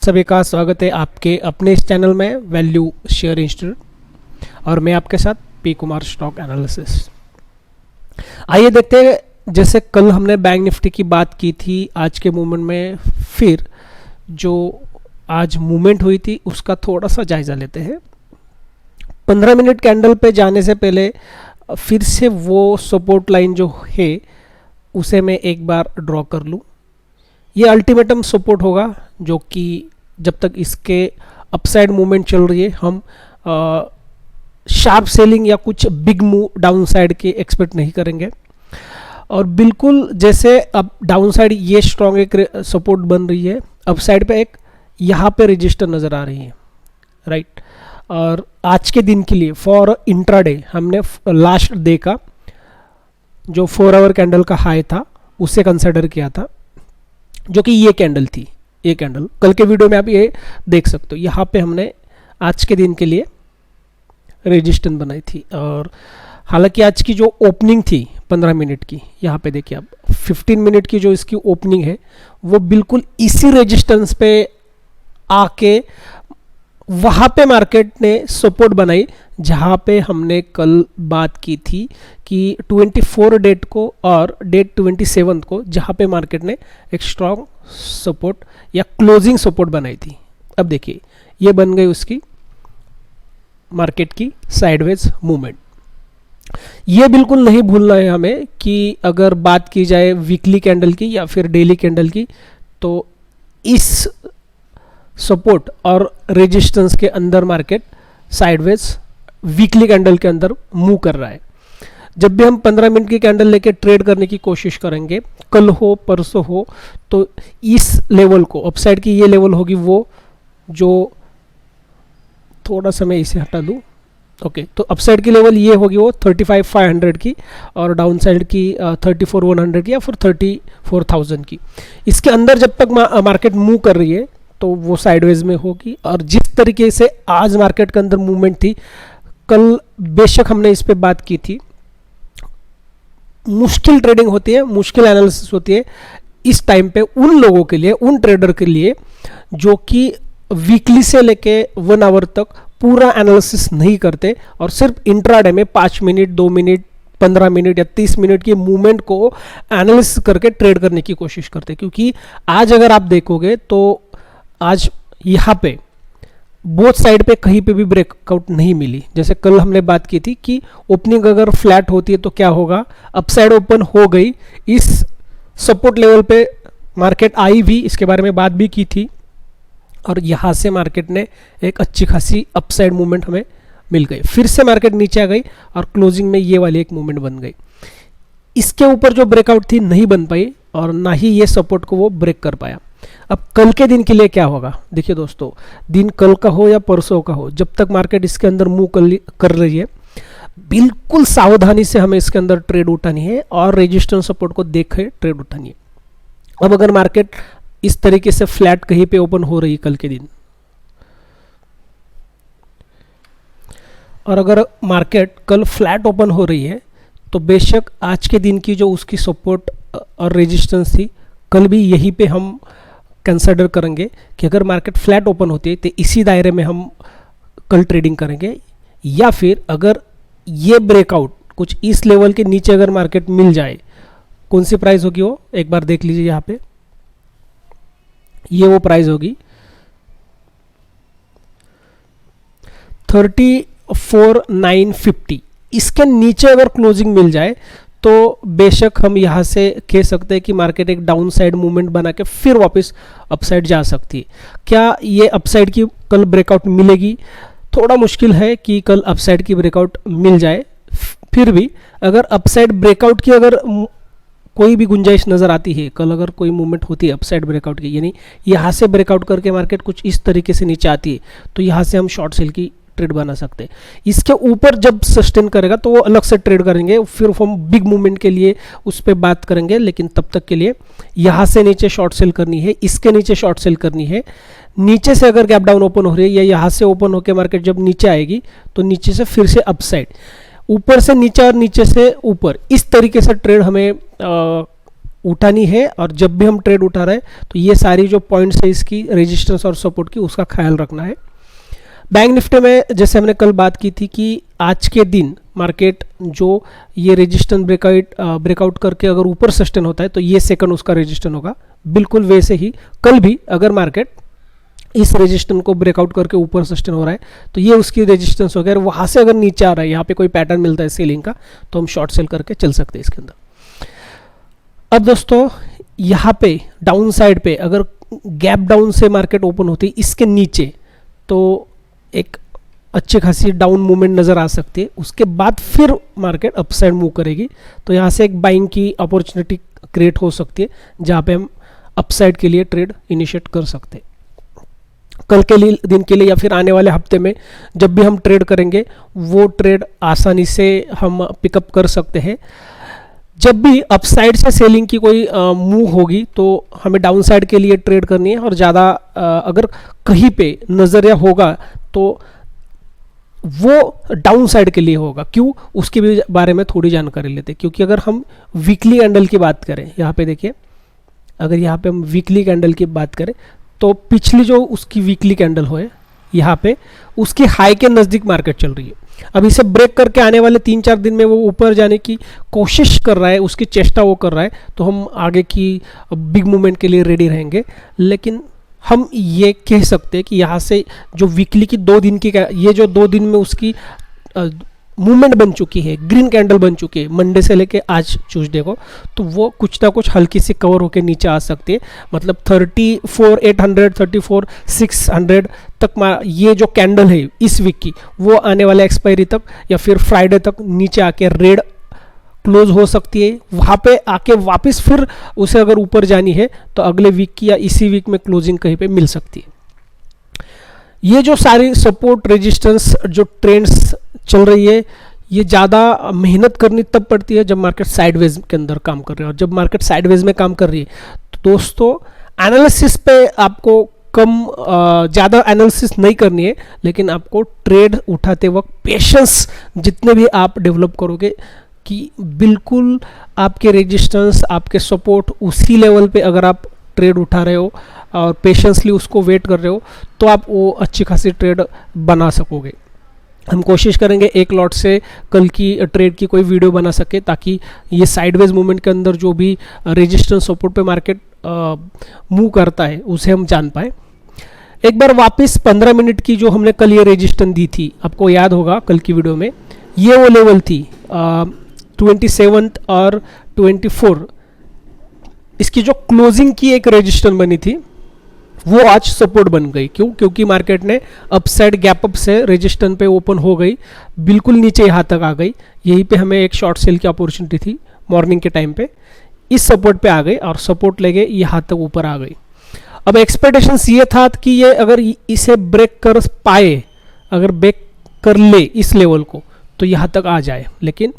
सभी का स्वागत है आपके अपने इस चैनल में वैल्यू शेयर इंस्टीट्यूट और मैं आपके साथ पी कुमार स्टॉक एनालिसिस। आइए देखते हैं, जैसे कल हमने बैंक निफ्टी की बात की थी, आज के मूवमेंट में फिर जो आज मूवमेंट हुई थी उसका थोड़ा सा जायज़ा लेते हैं। 15 मिनट कैंडल पे जाने से पहले फिर से वो सपोर्ट लाइन जो है उसे मैं एक बार ड्रॉ कर लूँ। ये अल्टीमेटम सपोर्ट होगा जो कि जब तक इसके अपसाइड मूवमेंट चल रही है हम शार्प सेलिंग या कुछ बिग मूव डाउन साइड के एक्सपेक्ट नहीं करेंगे। और बिल्कुल जैसे अब डाउन साइड ये स्ट्रॉन्ग एक सपोर्ट बन रही है, अपसाइड पे एक यहाँ पे रजिस्टर नज़र आ रही है, राइट। और आज के दिन के लिए फॉर इंट्राडे हमने लास्ट डे का जो 4 आवर कैंडल का हाई था उसे कंसिडर किया था, जो कि ये कैंडल थी। ये कैंडल कल के वीडियो में आप ये देख सकते हो, यहाँ पे हमने आज के दिन के लिए रेजिस्टेंस बनाई थी। और हालांकि आज की जो ओपनिंग थी 15 मिनट की, यहाँ पे देखिए आप 15 मिनट की जो इसकी ओपनिंग है वो बिल्कुल इसी रेजिस्टेंस पे आके वहाँ पे मार्केट ने सपोर्ट बनाई, जहाँ पे हमने कल बात की थी कि 24 डेट को और डेट 27 को जहाँ पे मार्केट ने एक स्ट्रॉन्ग सपोर्ट या क्लोजिंग सपोर्ट बनाई थी। अब देखिए ये बन गई उसकी मार्केट की साइडवेज मूवमेंट। ये बिल्कुल नहीं भूलना है हमें कि अगर बात की जाए वीकली कैंडल की या फिर डेली कैंडल की, तो इस सपोर्ट और रेजिस्टेंस के अंदर मार्केट साइडवेज वीकली कैंडल के अंदर मूव कर रहा है। जब भी हम 15 मिनट की कैंडल लेके ट्रेड करने की कोशिश करेंगे, कल हो परसों हो, तो इस लेवल को अपसाइड की ये लेवल होगी वो जो थोड़ा सा मैं इसे हटा दूँ, ओके। तो अपसाइड की लेवल ये होगी वो 35,500 की और डाउन साइड की 34,100 की या फिर 34,000 की। इसके अंदर जब तक मार्केट मूव कर रही है तो वो साइडवेज में होगी। और जिस तरीके से आज मार्केट के अंदर मूवमेंट थी, कल बेशक हमने इस पे बात की थी, मुश्किल ट्रेडिंग होती है, मुश्किल एनालिसिस होती है इस टाइम पे उन लोगों के लिए, उन ट्रेडर के लिए जो कि वीकली से लेके 1 आवर तक पूरा एनालिसिस नहीं करते और सिर्फ इंट्राडे में 5 मिनट 2 मिनट 15 मिनट या 30 मिनट की मूवमेंट को एनालिसिस करके ट्रेड करने की कोशिश करते। क्योंकि आज अगर आप देखोगे तो आज यहाँ पे बोथ साइड पे कहीं पे भी ब्रेकआउट नहीं मिली। जैसे कल हमने बात की थी कि ओपनिंग अगर फ्लैट होती है तो क्या होगा, अपसाइड ओपन हो गई, इस सपोर्ट लेवल पे मार्केट आई भी, इसके बारे में बात भी की थी। और यहाँ से मार्केट ने एक अच्छी खासी अपसाइड मूवमेंट हमें मिल गई, फिर से मार्केट नीचे आ गई और क्लोजिंग में ये वाली एक मूवमेंट बन गई। इसके ऊपर जो ब्रेकआउट थी नहीं बन पाई और ना ही ये सपोर्ट को वो ब्रेक कर पाया। अब कल के दिन के लिए क्या होगा, देखिए दोस्तों, दिन कल का हो या परसों का हो, जब तक मार्केट इसके अंदर मूव कर रही है, बिल्कुल सावधानी से हमें इसके अंदर ट्रेड उठानी है और रेजिस्टेंस सपोर्ट को देखे ट्रेड उठानी है। अब अगर मार्केट इस तरीके से फ्लैट कहीं पे ओपन हो रही है कल के दिन, और अगर मार्केट कल फ्लैट ओपन हो रही है, तो बेशक आज के दिन की जो उसकी सपोर्ट और रेजिस्टेंस थी, कल भी यहीं पे हम कंसिडर करेंगे कि अगर मार्केट फ्लैट ओपन होती है तो इसी दायरे में हम कल ट्रेडिंग करेंगे। या फिर अगर ये ब्रेकआउट कुछ इस लेवल के नीचे अगर मार्केट मिल जाए, कौन सी प्राइस होगी वो एक बार देख लीजिए, यहाँ पे ये वो प्राइस होगी 34,950। इसके नीचे अगर क्लोजिंग मिल जाए तो बेशक हम यहाँ से कह सकते हैं कि मार्केट एक डाउन साइड मूवमेंट बना के फिर वापस अपसाइड जा सकती है। क्या ये अपसाइड की कल ब्रेकआउट मिलेगी? थोड़ा मुश्किल है कि कल अपसाइड की ब्रेकआउट मिल जाए। फिर भी अगर अपसाइड ब्रेकआउट की अगर कोई भी गुंजाइश नज़र आती है, कल अगर कोई मूवमेंट होती है अपसाइड ब्रेकआउट की, यानी यहाँ से ब्रेकआउट करके मार्केट कुछ इस तरीके से नीचे आती है, तो यहाँ से हम शॉर्ट सेल की ट्रेड बना सकते हैं। इसके ऊपर जब सस्टेन करेगा तो वो अलग से ट्रेड करेंगे, फिर हम बिग मूवमेंट के लिए उस पर बात करेंगे। लेकिन तब तक के लिए यहाँ से नीचे शॉर्ट सेल करनी है, इसके नीचे शॉर्ट सेल करनी है। नीचे से अगर गैप डाउन ओपन हो रही है या यहाँ से ओपन होकर मार्केट जब नीचे आएगी तो नीचे से फिर से अपसाइड, ऊपर से नीचे और नीचे से ऊपर, इस तरीके से ट्रेड हमें उठानी है, और जब भी हम ट्रेड उठा रहे हैं तो ये सारी जो पॉइंट्स है इसकी रेजिस्टेंस और सपोर्ट की, उसका ख्याल रखना है। बैंक निफ्टी में जैसे हमने कल बात की थी कि आज के दिन मार्केट जो ये रेजिस्टेंस ब्रेकआउट करके अगर ऊपर सस्टेन होता है तो ये सेकंड उसका रेजिस्टेंस होगा। बिल्कुल वैसे ही कल भी अगर मार्केट इस रेजिस्टेंस को ब्रेकआउट करके ऊपर सस्टेन हो रहा है तो ये उसकी रेजिस्टेंस हो गया, और वहाँ से अगर नीचे आ रहा है, यहाँ पे कोई पैटर्न मिलता है सेलिंग का, तो हम शॉर्ट सेल करके चल सकते हैं इसके अंदर। अब दोस्तों यहाँ पे डाउन साइड पे अगर गैप डाउन से मार्केट ओपन होती है इसके नीचे, तो एक अच्छी खासी डाउन मूवमेंट नज़र आ सकती है। उसके बाद फिर मार्केट अपसाइड मूव करेगी, तो यहाँ से एक बाइंग की अपॉर्चुनिटी क्रिएट हो सकती है जहाँ पे हम अपसाइड के लिए ट्रेड इनिशिएट कर सकते हैं। कल के लिए दिन के लिए या फिर आने वाले हफ्ते में जब भी हम ट्रेड करेंगे वो ट्रेड आसानी से हम पिकअप कर सकते हैं। जब भी अपसाइड से सेलिंग की कोई मूव होगी तो हमें डाउन साइड के लिए ट्रेड करनी है, और ज़्यादा अगर कहीं पे नज़रिया होगा तो वो डाउन साइड के लिए होगा। क्यों, उसके भी बारे में थोड़ी जानकारी लेते हैं। क्योंकि अगर हम वीकली कैंडल की बात करें, यहाँ पे देखिए, अगर यहाँ पे हम वीकली कैंडल की बात करें तो पिछली जो उसकी वीकली कैंडल हो यहाँ पे उसकी हाई के नज़दीक मार्केट चल रही है। अब इसे ब्रेक करके आने वाले 3-4 दिन में वो ऊपर जाने की कोशिश कर रहा है, उसकी चेष्टा वो कर रहा है, तो हम आगे की बिग मूवमेंट के लिए रेडी रहेंगे। लेकिन हम ये कह सकते हैं कि यहाँ से जो वीकली की 2 दिन की, ये जो 2 दिन में उसकी मूवमेंट बन चुकी है, ग्रीन कैंडल बन चुकी है मंडे से लेके आज ट्यूसडे को, तो वो कुछ ना कुछ हल्की सी कवर होकर नीचे आ सकती है। मतलब 34,800 34,600 तक ये जो कैंडल है इस वीक की, वो आने वाले एक्सपायरी तक या फिर फ्राइडे तक नीचे आके रेड क्लोज हो सकती है। वहाँ पे आके वापस फिर उसे अगर ऊपर जानी है तो अगले वीक की या इसी वीक में क्लोजिंग कहीं पे मिल सकती है। ये जो सारी सपोर्ट रेजिस्टेंस जो ट्रेंड्स चल रही है, ये ज़्यादा मेहनत करनी तब पड़ती है जब मार्केट साइडवेज के अंदर काम कर रही है। और जब मार्केट साइडवेज में काम कर रही है तो दोस्तों एनालिसिस पे आपको कम ज़्यादा एनालिसिस नहीं करनी है, लेकिन आपको ट्रेड उठाते वक्त पेशेंस जितने भी आप डेवलप करोगे कि बिल्कुल आपके रेजिस्टेंस आपके सपोर्ट उसी लेवल पे अगर आप ट्रेड उठा रहे हो और पेशेंसली उसको वेट कर रहे हो तो आप वो अच्छी खासी ट्रेड बना सकोगे। हम कोशिश करेंगे एक लॉट से कल की ट्रेड की कोई वीडियो बना सके, ताकि ये साइडवेज मूवमेंट के अंदर जो भी रेजिस्टेंस सपोर्ट पे मार्केट मूव करता है उसे हम जान पाए। एक बार वापस 15 मिनट की जो हमने कल ये रेजिस्टेंस दी थी, आपको याद होगा कल की वीडियो में, ये वो लेवल थी 27 और 24। इसकी जो क्लोजिंग की एक रेजिस्टेंस बनी थी वो आज सपोर्ट बन गई। क्यों? क्योंकि मार्केट ने अपसाइड गैप अप से रेजिस्टेंस पे ओपन हो गई, बिल्कुल नीचे यहाँ तक आ गई। यहीं पे हमें एक शॉर्ट सेल की अपॉर्चुनिटी थी मॉर्निंग के टाइम पे, इस सपोर्ट पे आ गई और सपोर्ट लेके यहाँ तक ऊपर आ गई। अब एक्सपेक्टेशंस ये था कि ये अगर इसे ब्रेक कर पाए, अगर ब्रेक कर ले इस लेवल को तो यहाँ तक आ जाए, लेकिन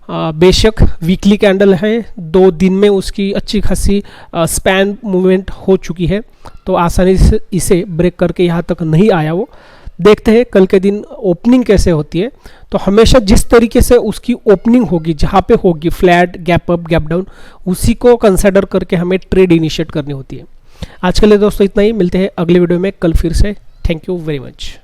बेशक वीकली कैंडल है, 2 दिन में उसकी अच्छी खासी स्पैन मूवमेंट हो चुकी है, तो आसानी से इसे ब्रेक करके यहाँ तक नहीं आया। वो देखते हैं कल के दिन ओपनिंग कैसे होती है। तो हमेशा जिस तरीके से उसकी ओपनिंग होगी, जहाँ पे होगी flat gap up gap down, उसी को कंसिडर करके हमें ट्रेड इनिशिएट करनी होती है। आज के लिए दोस्तों इतना ही, मिलते हैं अगले वीडियो में कल फिर से। Thank you very much.